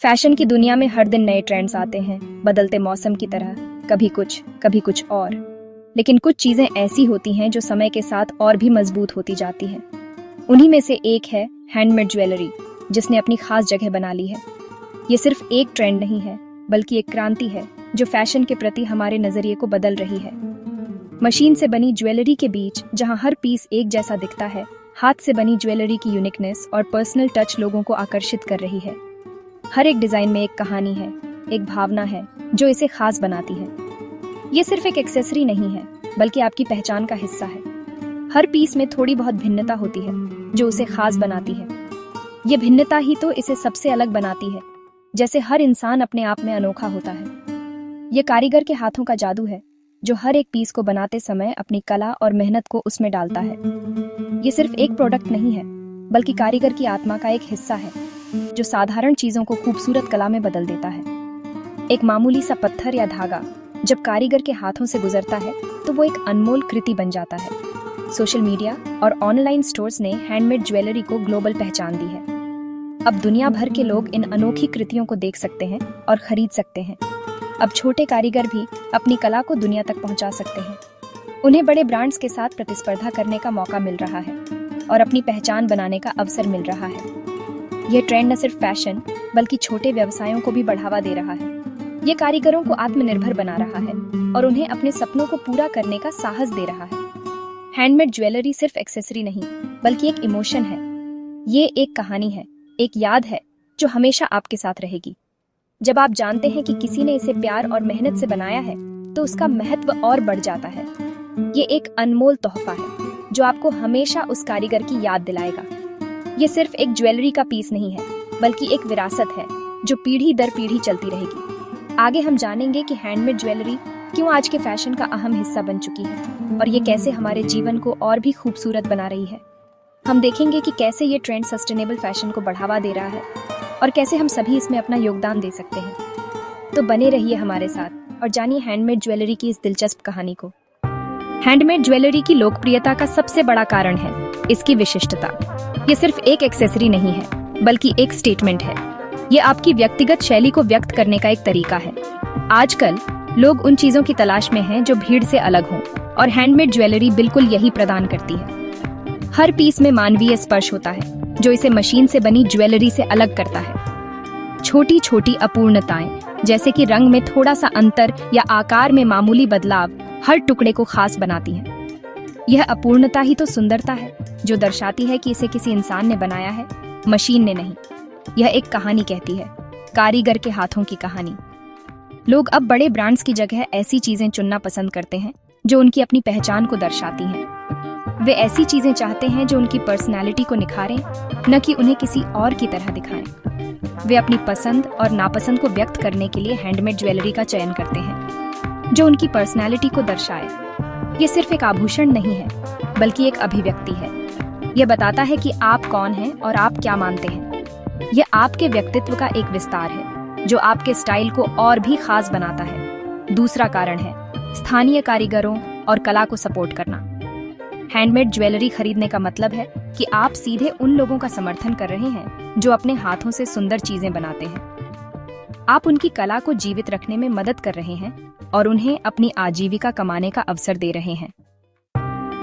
Fashion की दुनिया में हर दिन नए ट्रेंड्स आते हैं, बदलते मौसम की तरह, कभी कुछ और। लेकिन कुछ चीजें ऐसी होती हैं जो समय के साथ और भी मजबूत होती जाती हैं। उन्हीं में से एक है हैंडमेड ज्वेलरी, जिसने अपनी खास जगह बना ली है। ये सिर्फ एक ट्रेंड नहीं है, बल्कि एक क्रांति है जो फैशन के प्रति हमारे नजरिए को बदल रही है। मशीन से बनी ज्वेलरी के बीच जहां हर पीस एक जैसा दिखता है, हाथ से बनी ज्वेलरी की यूनिकनेस और पर्सनल टच लोगों को आकर्षित कर रही है। हर एक डिजाइन में एक कहानी है, एक भावना है जो इसे खास बनाती है। ये सिर्फ एक एक्सेसरी नहीं है, बल्कि आपकी पहचान का हिस्सा है। हर पीस में थोड़ी बहुत भिन्नता होती है जो उसे खास बनाती है। ये भिन्नता ही तो इसे सबसे अलग बनाती है, जैसे हर इंसान अपने आप में अनोखा होता है। ये कारीगर के हाथों का जादू है जो हर एक पीस को बनाते समय अपनी कला और मेहनत को उसमें डालता है। ये सिर्फ एक प्रोडक्ट नहीं है, बल्कि कारीगर की आत्मा का एक हिस्सा है जो साधारण चीजों को खूबसूरत कला में बदल देता है। एक मामूली सा पत्थर या धागा जब कारीगर के हाथों से गुजरता है तो वो एक अनमोल कृति बन जाता है। सोशल मीडिया और ऑनलाइन स्टोर्स ने हैंडमेड ज्वेलरी को ग्लोबल पहचान दी है। अब दुनिया भर के लोग इन अनोखी कृतियों को देख सकते हैं और खरीद सकते हैं। अब छोटे कारीगर भी अपनी कला को दुनिया तक पहुंचा सकते हैं। उन्हें बड़े ब्रांड्स के साथ प्रतिस्पर्धा करने का मौका मिल रहा है और अपनी पहचान बनाने का अवसर मिल रहा है। यह ट्रेंड न सिर्फ फैशन बल्कि छोटे व्यवसायों को भी बढ़ावा दे रहा है। ये कारीगरों को आत्मनिर्भर बना रहा है और उन्हें अपने सपनों को पूरा करने का साहस दे रहा है। हैंडमेड ज्वेलरी सिर्फ एक्सेसरी नहीं, बल्कि एक इमोशन है। ये एक कहानी है, एक याद है जो हमेशा आपके साथ रहेगी। जब आप जानते हैं कि किसी ने इसे प्यार और मेहनत से बनाया है, तो उसका महत्व और बढ़ जाता है। ये एक अनमोल तोहफा है जो आपको हमेशा उस कारीगर की याद दिलाएगा। ये सिर्फ एक ज्वेलरी का पीस नहीं है, बल्कि एक विरासत है जो पीढ़ी दर पीढ़ी चलती रहेगी। आगे हम जानेंगे कि हैंडमेड ज्वेलरी क्यों आज के फैशन का अहम हिस्सा बन चुकी है और ये कैसे हमारे जीवन को और भी खूबसूरत बना रही है। हम देखेंगे कि कैसे ये ट्रेंड सस्टेनेबल फैशन को बढ़ावा दे रहा है और कैसे हम सभी इसमें अपना योगदान दे सकते हैं। तो बने रहिए हमारे साथ और जानिए हैंडमेड ज्वेलरी की इस दिलचस्प कहानी को। हैंडमेड ज्वेलरी की लोकप्रियता का सबसे बड़ा कारण है इसकी विशिष्टता। ये सिर्फ एक एक्सेसरी नहीं है, बल्कि एक स्टेटमेंट है। ये आपकी व्यक्तिगत शैली को व्यक्त करने का एक तरीका है। आजकल लोग उन चीजों की तलाश में हैं जो भीड़ से अलग हों, और हैंडमेड ज्वेलरी बिल्कुल यही प्रदान करती है। हर पीस में मानवीय स्पर्श होता है जो इसे मशीन से बनी ज्वेलरी से अलग करता है। छोटी छोटी अपूर्णताएं, जैसे कि रंग में थोड़ा सा अंतर या आकार में मामूली बदलाव, हर टुकड़े को खास बनाती हैं। यह अपूर्णता ही तो सुंदरता है जो दर्शाती है कि इसे किसी इंसान ने बनाया है, मशीन ने नहीं। यह एक कहानी कहती है, कारीगर के हाथों की कहानी। लोग अब बड़े ब्रांड्स की जगह ऐसी चीजें चुनना पसंद करते हैं जो उनकी अपनी पहचान को दर्शाती हैं। वे ऐसी चीजें चाहते हैं जो उनकी पर्सनालिटी को निखारें, न कि उन्हें किसी और की तरह दिखाएं। वे अपनी पसंद और नापसंद को व्यक्त करने के लिए हैंडमेड ज्वेलरी का चयन करते हैं जो उनकी पर्सनालिटी को दर्शाए। ये सिर्फ एक आभूषण नहीं है, बल्कि एक अभिव्यक्ति है। यह बताता है कि आप कौन हैं और आप क्या मानते हैं। यह आपके व्यक्तित्व का एक विस्तार है जो आपके स्टाइल को और भी खास बनाता है। दूसरा कारण है स्थानीय कारीगरों और कला को सपोर्ट करना। हैंडमेड ज्वेलरी खरीदने का मतलब है कि आप सीधे उन लोगों का समर्थन कर रहे हैं जो अपने हाथों से सुंदर चीजें बनाते हैं। आप उनकी कला को जीवित रखने में मदद कर रहे हैं और उन्हें अपनी आजीविका कमाने का अवसर दे रहे हैं।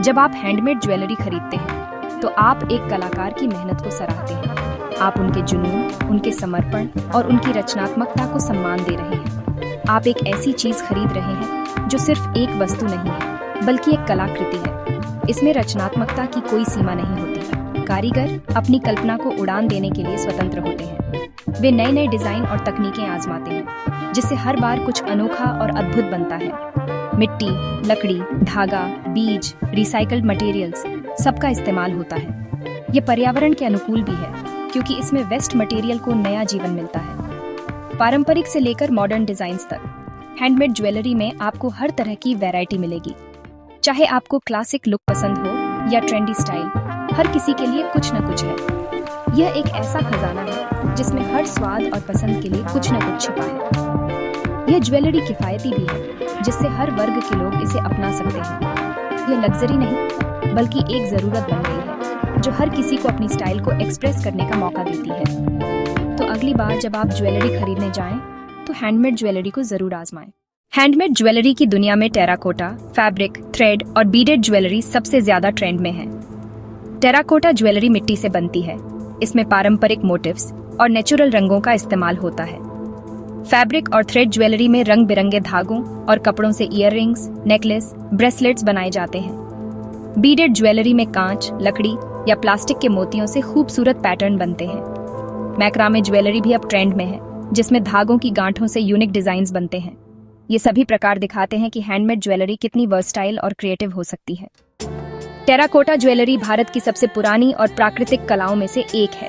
जब आप हैंडमेड ज्वेलरी खरीदते हैं तो आप एक कलाकार की मेहनत को सराहते हैं। आप उनके जुनून, उनके समर्पण और उनकी रचनात्मकता को सम्मान दे रहे हैं। आप एक ऐसी चीज खरीद रहे हैं जो सिर्फ एक वस्तु नहीं है, बल्कि एक कलाकृति है। इसमें रचनात्मकता की कोई सीमा नहीं होती। कारीगर अपनी कल्पना को उड़ान देने के लिए स्वतंत्र होते हैं। वे नए नए डिजाइन और तकनीकें आजमाते हैं, जिससे हर बार कुछ अनोखा और अद्भुत बनता है। मिट्टी, लकड़ी, धागा, बीज, रिसाइकल्ड मटेरियल्स, सबका इस्तेमाल होता है। ये पर्यावरण के अनुकूल भी है, क्योंकि इसमें वेस्ट मटेरियल को नया जीवन मिलता है। पारंपरिक से लेकर मॉडर्न डिजाइन्स तक हैंडमेड ज्वेलरी में आपको हर तरह की वैरायटी मिलेगी। चाहे आपको क्लासिक लुक पसंद हो या ट्रेंडी स्टाइल, हर किसी के लिए कुछ न कुछ है। यह एक ऐसा खजाना है जिसमें हर स्वाद और पसंद के लिए कुछ न कुछ छिपा है। यह ज्वेलरी किफायती भी है, जिससे हर वर्ग के लोग इसे अपना सकते हैं। यह लग्जरी नहीं, बल्कि एक जरूरत बन गई है जो हर किसी को अपनी स्टाइल को एक्सप्रेस करने का मौका देती है। तो अगली बार जब आप ज्वेलरी खरीदने जाएं तो हैंडमेड ज्वेलरी को जरूर आजमाएं। हैंडमेड ज्वेलरी की दुनिया में टेराकोटा, फैब्रिक, थ्रेड और बीडेड ज्वेलरी सबसे ज्यादा ट्रेंड में है। टेराकोटा ज्वेलरी मिट्टी से बनती है। इसमें पारंपरिक मोटिव्स और नेचुरल रंगों का इस्तेमाल होता है। फैब्रिक और थ्रेड ज्वेलरी में रंग बिरंगे धागों और कपड़ों से ईयररिंग्स, नेकलेस, ब्रेसलेट्स बनाए जाते हैं। बीडेड ज्वेलरी में कांच, लकड़ी या प्लास्टिक के मोतियों से खूबसूरत पैटर्न बनते हैं। मैक्रामे ज्वेलरी भी अब ट्रेंड में है, जिसमें धागों की गांठों से यूनिक डिजाइन्स बनते हैं। ये सभी प्रकार दिखाते हैं कि हैंडमेड ज्वेलरी कितनी वर्सटाइल और क्रिएटिव हो सकती है। टेराकोटा ज्वेलरी भारत की सबसे पुरानी और प्राकृतिक कलाओं में से एक है।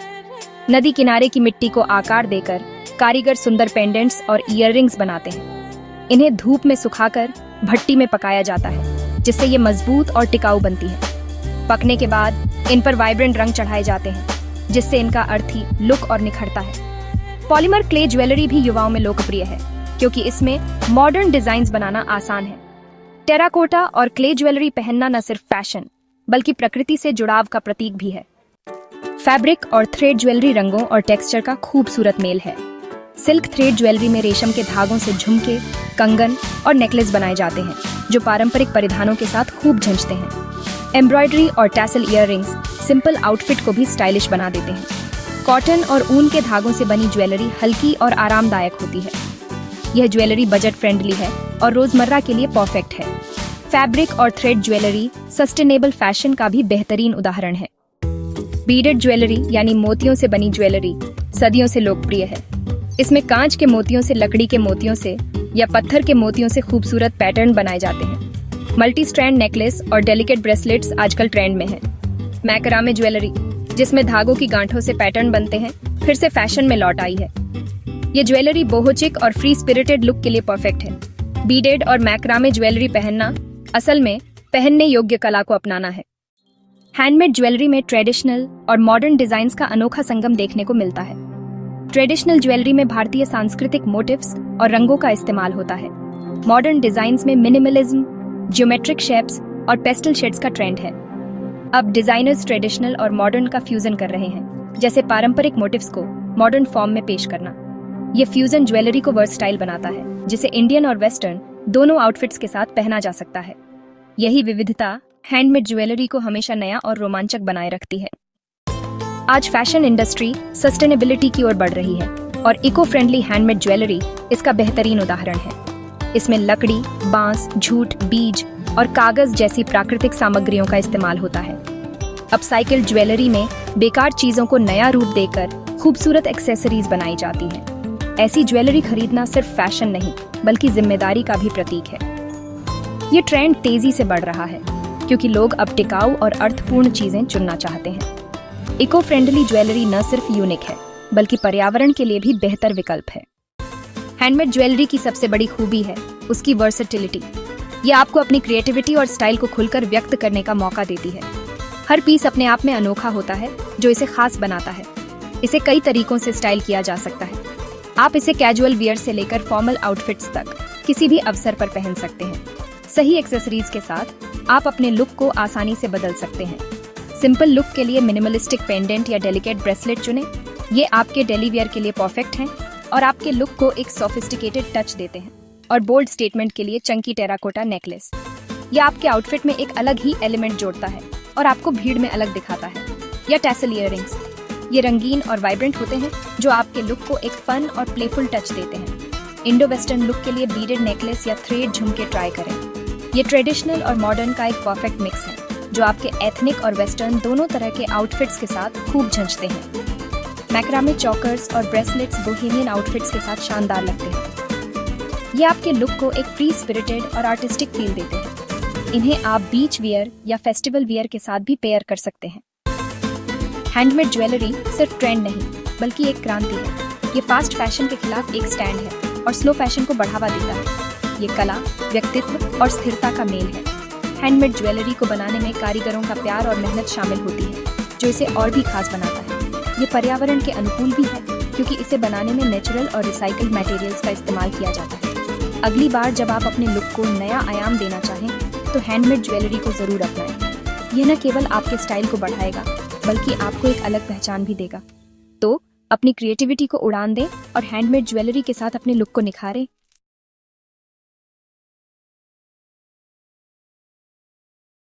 नदी किनारे की मिट्टी को आकार देकर कारीगर सुंदर पेंडेंट्स और ईयररिंग्स बनाते हैं। इन्हें धूप में सुखाकर भट्टी में पकाया जाता है, जिससे ये मजबूत और टिकाऊ बनती है। पकने के बाद इन पर वाइब्रेंट रंग चढ़ाए जाते हैं, जिससे इनका अर्थी लुक और निखरता है। पॉलीमर क्ले ज्वेलरी भी युवाओं में लोकप्रिय है, क्योंकि इसमें मॉडर्न डिजाइन्स बनाना आसान है। टेराकोटा और क्ले ज्वेलरी पहनना न सिर्फ फैशन बल्कि प्रकृति से जुड़ाव का प्रतीक भी है। फैब्रिक और थ्रेड ज्वेलरी रंगों और टेक्सचर का खूबसूरत मेल है। सिल्क थ्रेड ज्वेलरी में रेशम के धागों से झुमके, कंगन और नेकलेस बनाए जाते हैं, जो पारंपरिक परिधानों के साथ खूब झंझते हैं। एम्ब्रॉयडरी और टैसल ईयररिंग्स सिंपल आउटफिट को भी स्टाइलिश बना देते हैं। कॉटन और ऊन के धागों से बनी ज्वेलरी हल्की और आरामदायक होती है। यह ज्वेलरी बजट फ्रेंडली है और रोजमर्रा के लिए परफेक्ट है। फैब्रिक और थ्रेड ज्वेलरी सस्टेनेबल फैशन का भी बेहतरीन उदाहरण है। बीडेड ज्वेलरी यानी मोतियों से बनी ज्वेलरी सदियों से लोकप्रिय है। इसमें कांच के मोतियों से, लकड़ी के मोतियों से या पत्थर के मोतियों से खूबसूरत पैटर्न बनाए जाते हैं। मल्टी स्ट्रैंड नेकलेस और डेलिकेट ब्रेसलेट्स आजकल ट्रेंड में हैं। मैक्रामे ज्वेलरी, जिसमें धागों की गांठों से पैटर्न बनते हैं, फिर से फैशन में लौट आई है। ये ज्वेलरी बोहोचिक और फ्री स्पिरिटेड लुक के लिए परफेक्ट है। बीडेड और मैक्रामे ज्वेलरी पहनना असल में पहनने योग्य कला को अपनाना है। हैंडमेड ज्वेलरी में ट्रेडिशनल और मॉडर्न डिजाइन्स का अनोखा संगम देखने को मिलता है। ट्रेडिशनल ज्वेलरी में भारतीय सांस्कृतिक मोटिव्स और रंगों का इस्तेमाल होता है। मॉडर्न डिजाइन्स में मिनिमलिज्म, ज्योमेट्रिक शेप्स और पेस्टल शेड्स का ट्रेंड है। अब डिजाइनर्स ट्रेडिशनल और मॉडर्न का फ्यूजन कर रहे हैं, जैसे पारंपरिक मोटिव्स को मॉडर्न फॉर्म में पेश करना। ये फ्यूजन ज्वेलरी को वर्सटाइल बनाता है, जिसे इंडियन और वेस्टर्न दोनों आउटफिट्स के साथ पहना जा सकता है। यही विविधता हैंडमेड ज्वेलरी को हमेशा नया और रोमांचक बनाए रखती है। आज फैशन इंडस्ट्री सस्टेनेबिलिटी की ओर बढ़ रही है और इको फ्रेंडली हैंडमेड ज्वेलरी इसका बेहतरीन उदाहरण है। इसमें लकड़ी, बांस, जूट, बीज और कागज जैसी प्राकृतिक सामग्रियों का इस्तेमाल होता है। अपसाइकिल ज्वेलरी में बेकार चीजों को नया रूप देकर खूबसूरत एक्सेसरीज बनाई जाती हैं। ऐसी ज्वेलरी खरीदना सिर्फ फैशन नहीं बल्कि जिम्मेदारी का भी प्रतीक है। ये ट्रेंड तेजी से बढ़ रहा है क्योंकि लोग अब टिकाऊ और अर्थपूर्ण चीजें चुनना चाहते हैं। इको फ्रेंडली ज्वेलरी न सिर्फ यूनिक है बल्कि पर्यावरण के लिए भी बेहतर विकल्प है। हैंडमेड ज्वेलरी की सबसे बड़ी खूबी है उसकी वर्सेटिलिटी। ये आपको अपनी क्रिएटिविटी और स्टाइल को खुलकर व्यक्त करने का मौका देती है। हर पीस अपने आप में अनोखा होता है, जो इसे खास बनाता है। इसे कई तरीकों से स्टाइल किया जा सकता है। आप इसे कैजुअल वियर से लेकर फॉर्मल आउटफिट्स तक किसी भी अवसर पर पहन सकते हैं। सही एक्सेसरीज के साथ आप अपने लुक को आसानी से बदल सकते हैं। सिंपल लुक के लिए मिनिमलिस्टिक पेंडेंट या डेलिकेट ब्रेसलेट चुनें। ये आपके डेली वियर के लिए परफेक्ट हैं और आपके लुक को एक सोफिस्टिकेटेड टच देते हैं। और बोल्ड स्टेटमेंट के लिए चंकी टेराकोटा नेकलेस, ये आपके आउटफिट में एक अलग ही एलिमेंट जोड़ता है और आपको भीड़ में अलग दिखाता है। या टैसल ईयररिंग्स, ये रंगीन और वाइब्रेंट होते हैं जो आपके लुक को एक फन और प्लेफुल टच देते हैं। इंडो वेस्टर्न लुक के लिए बीडेड नेकलेस या थ्रेड झुमके ट्राई करें। ये ट्रेडिशनल और मॉडर्न का एक परफेक्ट मिक्स है जो आपके एथनिक और वेस्टर्न दोनों तरह के आउटफिट्स के साथ खूब झंझते हैं। मैक्रामे चौकर्स और ब्रेसलेट्स बोहेमियन आउटफिट्स के साथ शानदार लगते हैं। ये आपके लुक को एक फ्री स्पिरिटेड और आर्टिस्टिक फील देते हैं। इन्हें आप बीच वियर या फेस्टिवल वियर के साथ भी पेयर कर सकते हैं। हैंडमेड ज्वेलरी सिर्फ ट्रेंड नहीं बल्कि एक क्रांति है। ये फास्ट फैशन के खिलाफ एक स्टैंड है और स्लो फैशन को बढ़ावा देता है। ये कला, व्यक्तित्व और स्थिरता का मेल है। हैंडमेड ज्वेलरी को बनाने में कारीगरों का प्यार और मेहनत शामिल होती है, जो इसे और भी खास बनाता है। ये पर्यावरण के अनुकूल भी है क्योंकि इसे बनाने में नेचुरल और रिसाइकल्ड मटेरियल्स का इस्तेमाल किया जाता है। अगली बार जब आप अपने लुक को नया आयाम देना चाहें तो हैंडमेड ज्वेलरी को जरूर अपनाएं। यह न केवल आपके स्टाइल को बढ़ाएगा बल्कि आपको एक अलग पहचान भी देगा। तो अपनी क्रिएटिविटी को उड़ान दें और हैंडमेड ज्वेलरी के साथ अपने लुक को निखारें।